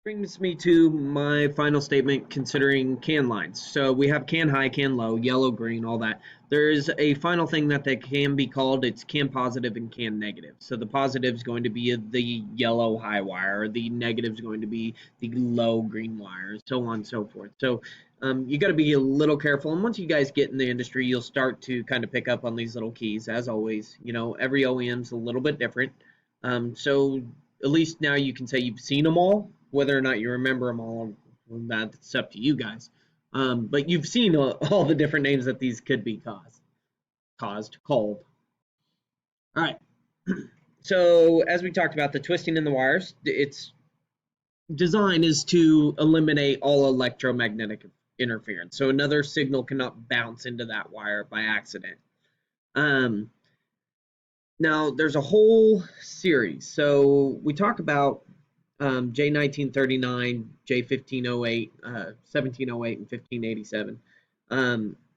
Brings me to my final statement considering can lines. So we have can high, can low, yellow, green, all that. There's a final thing that they can be called. It's can positive and can negative. So the positive is going to be the yellow high wire. The negative is going to be the low green wire, so on and so forth. So you got to be a little careful. And once you guys get in the industry, you'll start to kind of pick up on these little keys. As always, every OEM's a little bit different. So at least now you can say you've seen them all. Whether or not you remember them all, that's up to you guys. But you've seen all the different names that these could be called. All right. So as we talked about the twisting in the wires, its design is to eliminate all electromagnetic interference. So another signal cannot bounce into that wire by accident. Now there's a whole series. So we talk about J1939, J1508, 1708, and 1587.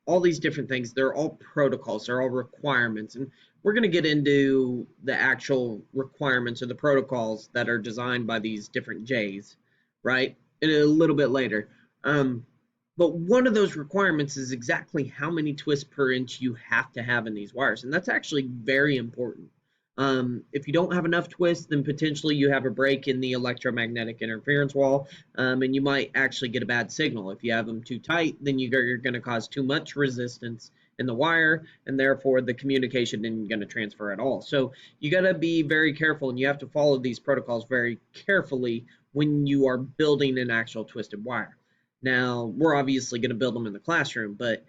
All these different things, they're all protocols, they're all requirements. And we're going to get into the actual requirements or the protocols that are designed by these different J's, right? In a little bit later. But one of those requirements is exactly how many twists per inch you have to have in these wires. And that's actually very important. If you don't have enough twists, then potentially you have a break in the electromagnetic interference wall, and you might actually get a bad signal. If you have them too tight, then you're going to cause too much resistance in the wire, and therefore the communication isn't going to transfer at all. So you got to be very careful, and you have to follow these protocols very carefully when you are building an actual twisted wire. Now, we're obviously going to build them in the classroom, but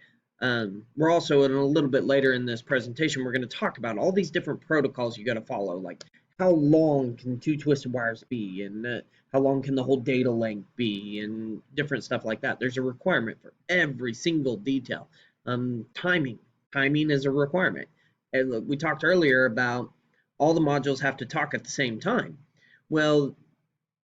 we're also, in a little bit later in this presentation, we're going to talk about all these different protocols you got to follow, like how long can two twisted wires be, and how long can the whole data length be, and different stuff like that. There's a requirement for every single detail. Timing is a requirement. And we talked earlier about all the modules have to talk at the same time. Well,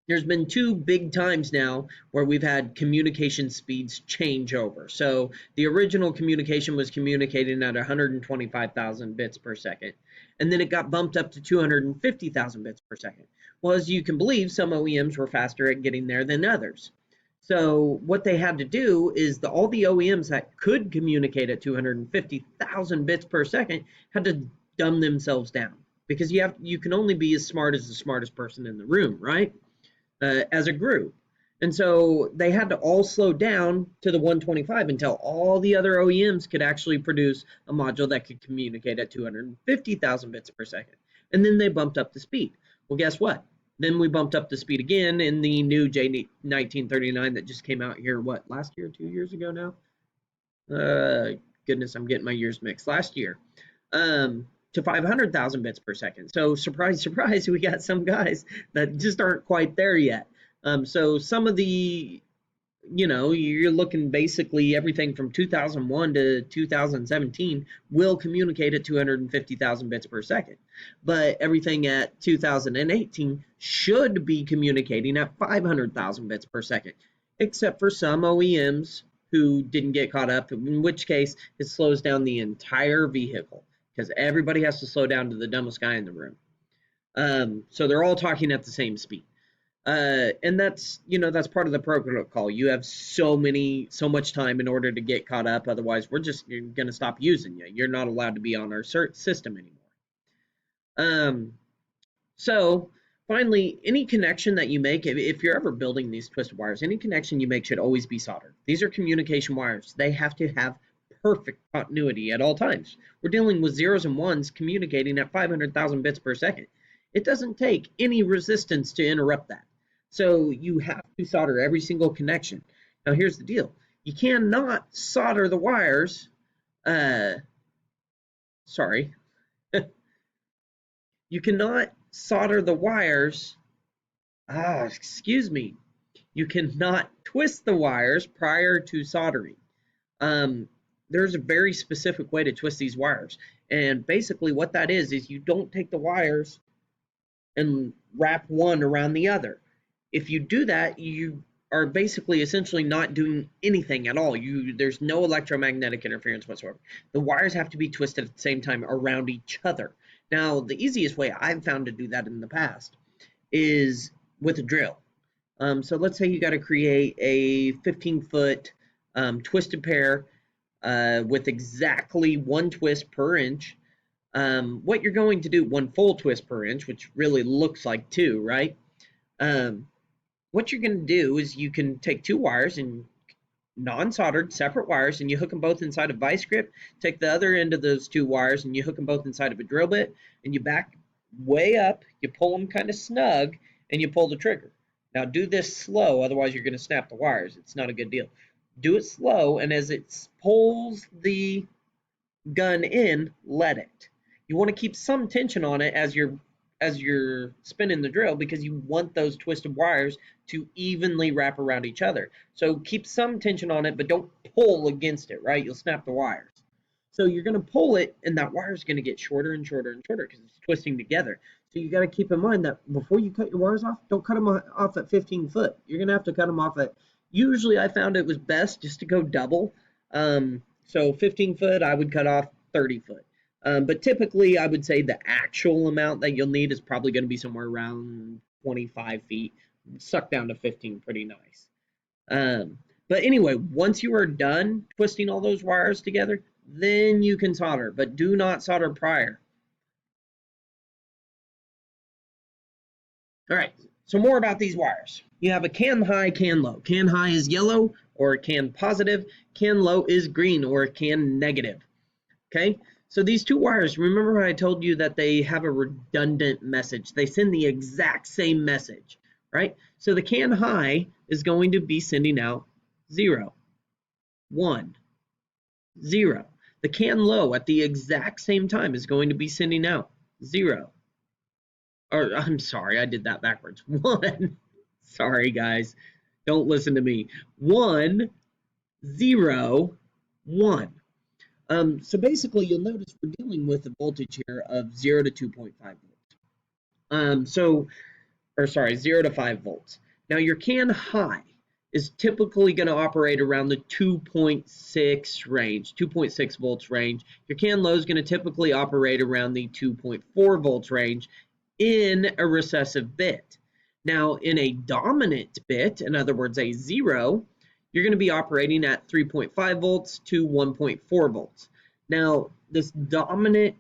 there's been two big times now where we've had communication speeds change over. So the original communication was communicating at 125,000 bits per second, and then it got bumped up to 250,000 bits per second. Well, as you can believe, some OEMs were faster at getting there than others. So what they had to do is all the OEMs that could communicate at 250,000 bits per second had to dumb themselves down, because you can only be as smart as the smartest person in the room, right? As a group. And so they had to all slow down to the 125 until all the other OEMs could actually produce a module that could communicate at 250,000 bits per second. And then they bumped up the speed. Well, guess what? Then we bumped up the speed again in the new J1939 that just came out here, last year, 2 years ago now? Goodness, I'm getting my years mixed. Last year. To 500,000 bits per second. So surprise, surprise, we got some guys that just aren't quite there yet. So some of the, you're looking basically everything from 2001 to 2017 will communicate at 250,000 bits per second. But everything at 2018 should be communicating at 500,000 bits per second, except for some OEMs who didn't get caught up, in which case it slows down the entire vehicle, because everybody has to slow down to the dumbest guy in the room. So they're all talking at the same speed. And that's part of the protocol. You have so much time in order to get caught up. Otherwise, you're going to stop using you. You're not allowed to be on our system anymore. So finally, any connection that you make, if you're ever building these twisted wires, any connection you make should always be soldered. These are communication wires. They have to have perfect continuity at all times. We're dealing with zeros and ones communicating at 500,000 bits per second. It doesn't take any resistance to interrupt that. So you have to solder every single connection. Now here's the deal. You cannot solder the wires, you cannot solder the wires, you cannot twist the wires prior to soldering. There's a very specific way to twist these wires. And basically what that is you don't take the wires and wrap one around the other. If you do that, you are basically essentially not doing anything at all. There's no electromagnetic interference whatsoever. The wires have to be twisted at the same time around each other. Now, the easiest way I've found to do that in the past is with a drill. So let's say you got to create a 15-foot twisted pair with exactly one twist per inch. What you're going to do, one full twist per inch, which really looks like two, right? Um, what you're going to do is you can take two wires and non-soldered separate wires, and you hook them both inside a vice grip. Take the other end of those two wires and you hook them both inside of a drill bit, and you back way up, you pull them kind of snug, and you pull the trigger. Now do this slow, otherwise you're going to snap the wires. It's not a good deal. Do it slow, and as it pulls the gun in, let it. You want to keep some tension on it as you're spinning the drill, because you want those twisted wires to evenly wrap around each other. So keep some tension on it, but don't pull against it, right? You'll snap the wires. So you're going to pull it, and that wire is going to get shorter and shorter and shorter because it's twisting together. So you got to keep in mind that before you cut your wires off, don't cut them off at 15 foot. You're going to have to cut them off at, usually I found it was best just to go double. So 15 foot, I would cut off 30 foot. But typically, I would say the actual amount that you'll need is probably going to be somewhere around 25 feet, suck down to 15 pretty nice. But anyway, once you are done twisting all those wires together, then you can solder, but do not solder prior. All right, so more about these wires. You have a can high, can low. Can high is yellow or can positive. Can low is green or can negative. Okay, so these two wires, remember I told you that they have a redundant message. They send the exact same message, right? So the can high is going to be sending out 0, 1, 0. The can low at the exact same time is going to be sending out 0. Or I'm sorry, I did that backwards. 1. Sorry, guys. Don't listen to me. 1, 0, 1. So basically, you'll notice we're dealing with a voltage here of 0 to 2.5 volts. 0 to 5 volts. Now, your can high is typically going to operate around the 2.6 range, 2.6 volts range. Your can low is going to typically operate around the 2.4 volts range in a recessive bit. Now, in a dominant bit, in other words, a 0, you're going to be operating at 3.5 volts to 1.4 volts. Now, this dominant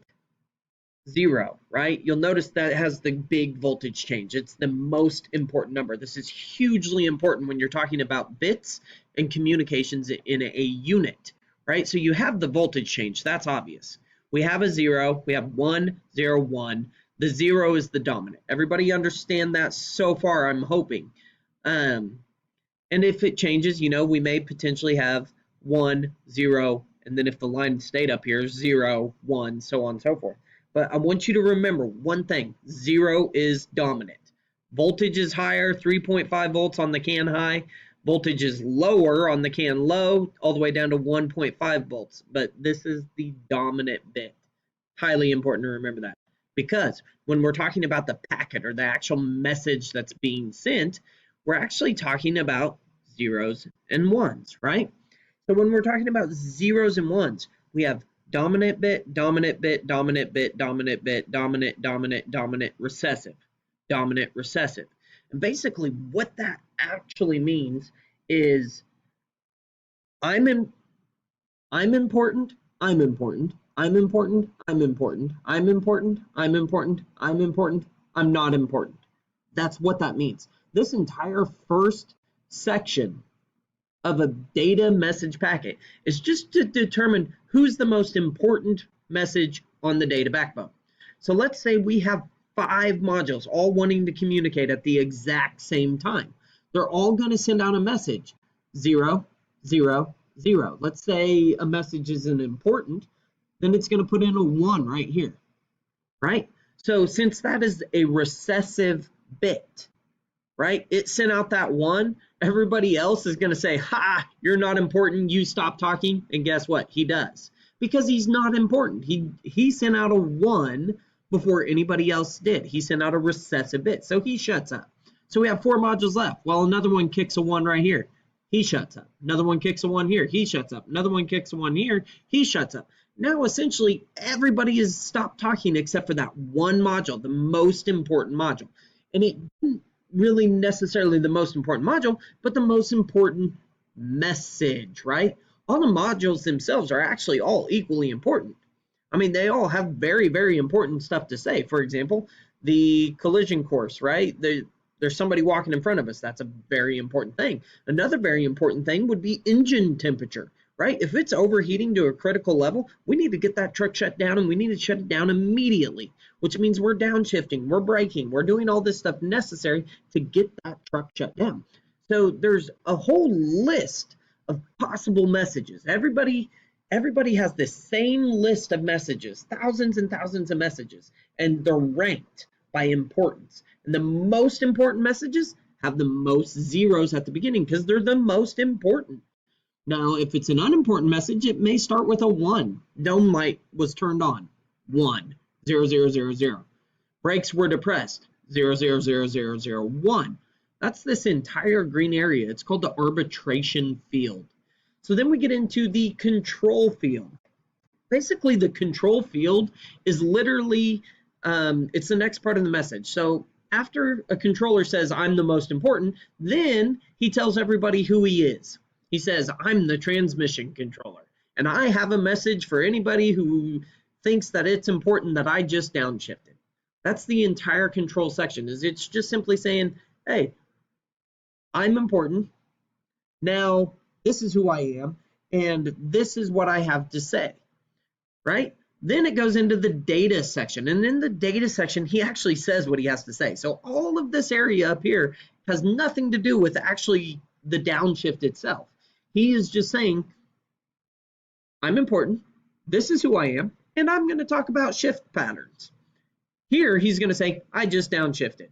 0, right? You'll notice that it has the big voltage change. It's the most important number. This is hugely important when you're talking about bits and communications in a unit, right? So you have the voltage change. That's obvious. We have a 0. We have 1, 0, 1. The 0 is the dominant. Everybody understand that so far, I'm hoping. And if it changes, we may potentially have 1, 0, and then if the line stayed up here, 0, 1, so on and so forth. But I want you to remember one thing. 0 is dominant. Voltage is higher, 3.5 volts on the can high. Voltage is lower on the can low, all the way down to 1.5 volts. But this is the dominant bit. Highly important to remember that. Because when we're talking about the packet or the actual message that's being sent, we're actually talking about zeros and ones, right? So when we're talking about zeros and ones, we have dominant bit, dominant bit, dominant bit, dominant bit, dominant, dominant, dominant, recessive, dominant, recessive. And basically what that actually means is I'm important, I'm important, I'm important, I'm important, I'm important, I'm important, I'm important, I'm not important. That's what that means. This entire first section of a data message packet is just to determine who's the most important message on the data backbone. So let's say we have 5 modules all wanting to communicate at the exact same time. They're all going to send out a message 0, 0, 0. Let's say a message isn't important, then it's going to put in a 1 right here, right? So since that is a recessive bit, right, it sent out that 1, everybody else is going to say, ha, you're not important, you stop talking, and guess what? He does. Because he's not important. He sent out a 1 before anybody else did. He sent out a recessive bit, so he shuts up. So we have 4 modules left. Well, another one kicks a 1 right here. He shuts up. Another one kicks a 1 here. He shuts up. Another one kicks a 1 here. He shuts up. Now, essentially, everybody has stopped talking except for that one module, the most important module. And it didn't really necessarily the most important module, but the most important message, right? All the modules themselves are actually all equally important. I mean, they all have very, very important stuff to say. For example, the collision course, right? There's somebody walking in front of us. That's a very important thing. Another very important thing would be engine temperature, right? If it's overheating to a critical level, we need to get that truck shut down, and we need to shut it down immediately, which means we're downshifting, we're braking, we're doing all this stuff necessary to get that truck shut down. So there's a whole list of possible messages. Everybody has the same list of messages, thousands and thousands of messages, and they're ranked by importance. And the most important messages have the most zeros at the beginning because they're the most important. Now, if it's an unimportant message, it may start with a 1. Dome light was turned on. 1, 0, 0, 0, 0. Brakes were depressed. 0, 0, 0, 0, 0, 1. That's this entire green area. It's called the arbitration field. So then we get into the control field. Basically, the control field is literally, it's the next part of the message. So after a controller says, I'm the most important, then he tells everybody who he is. He says, I'm the transmission controller, and I have a message for anybody who thinks that it's important that I just downshifted. That's the entire control section. It's just simply saying, hey, I'm important. Now, this is who I am, and this is what I have to say, right? Then it goes into the data section, and in the data section, he actually says what he has to say. So all of this area up here has nothing to do with actually the downshift itself. He is just saying, I'm important, this is who I am, and I'm going to talk about shift patterns. Here, he's going to say, I just downshifted.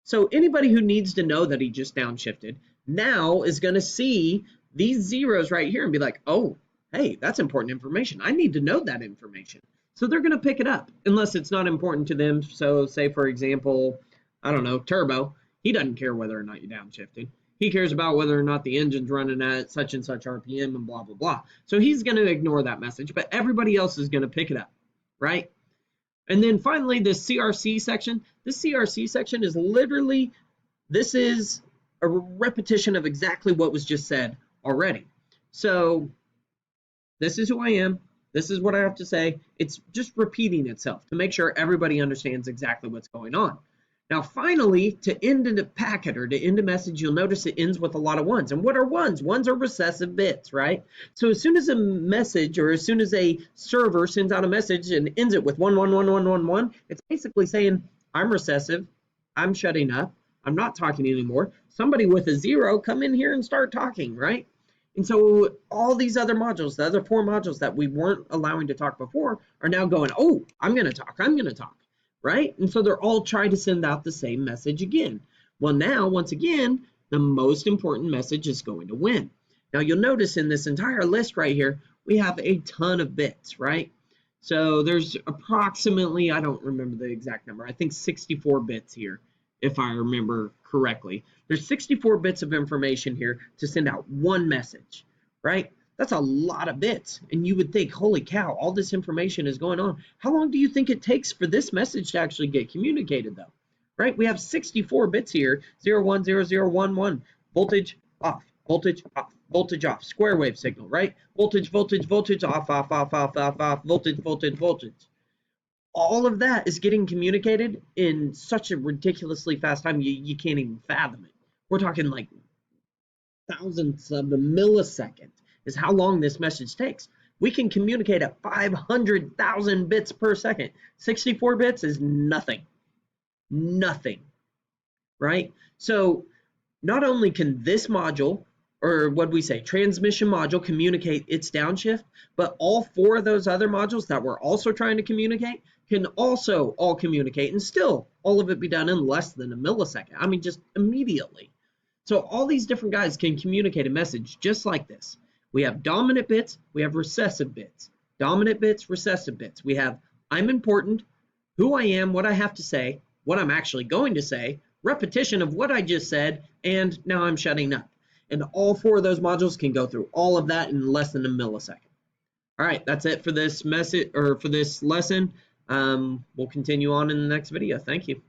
So anybody who needs to know that he just downshifted now is going to see these zeros right here and be like, oh, hey, that's important information. I need to know that information. So they're going to pick it up unless it's not important to them. So say, for example, I don't know, Turbo, he doesn't care whether or not you downshifted. He cares about whether or not the engine's running at such and such RPM and blah, blah, blah. So he's going to ignore that message, but everybody else is going to pick it up, right? And then finally, the CRC section. This CRC section is literally, this is a repetition of exactly what was just said already. So this is who I am. This is what I have to say. It's just repeating itself to make sure everybody understands exactly what's going on. Now, finally, to end a packet or to end a message, you'll notice it ends with a lot of ones. And what are ones? Ones are recessive bits, right? So as soon as a message or as soon as a server sends out a message and ends it with 1, 1, 1, 1, 1, 1, it's basically saying, I'm recessive, I'm shutting up, I'm not talking anymore. Somebody with a 0, come in here and start talking, right? And so all these other modules, the other 4 modules that we weren't allowing to talk before, are now going, oh, I'm going to talk, I'm going to talk. Right? And so they're all trying to send out the same message again. Well, now, once again, the most important message is going to win. Now, you'll notice in this entire list right here, we have a ton of bits, right? So there's approximately, I don't remember the exact number, I think 64 bits here, if I remember correctly. There's 64 bits of information here to send out one message, right? That's a lot of bits. And you would think, holy cow, all this information is going on. How long do you think it takes for this message to actually get communicated, though? Right? We have 64 bits here, 0, 1, 0, 0, 1, 1. Voltage off, voltage off, voltage off. Square wave signal, right? Voltage, voltage, voltage, off, off, off, off, off, off, voltage, voltage, voltage. All of that is getting communicated in such a ridiculously fast time, you can't even fathom it. We're talking like thousandths of a millisecond is how long this message takes. We can communicate at 500,000 bits per second. 64 bits is nothing. Nothing, right? So not only can this module, or what we say, transmission module, communicate its downshift, but all 4 of those other modules that we're also trying to communicate can also all communicate, and still all of it be done in less than a millisecond. I mean, just immediately. So all these different guys can communicate a message just like this. We have dominant bits, we have recessive bits. Dominant bits, recessive bits. We have I'm important, who I am, what I have to say, what I'm actually going to say, repetition of what I just said, and now I'm shutting up. And all 4 of those modules can go through all of that in less than a millisecond. All right, that's it for this message or for this lesson. We'll continue on in the next video. Thank you.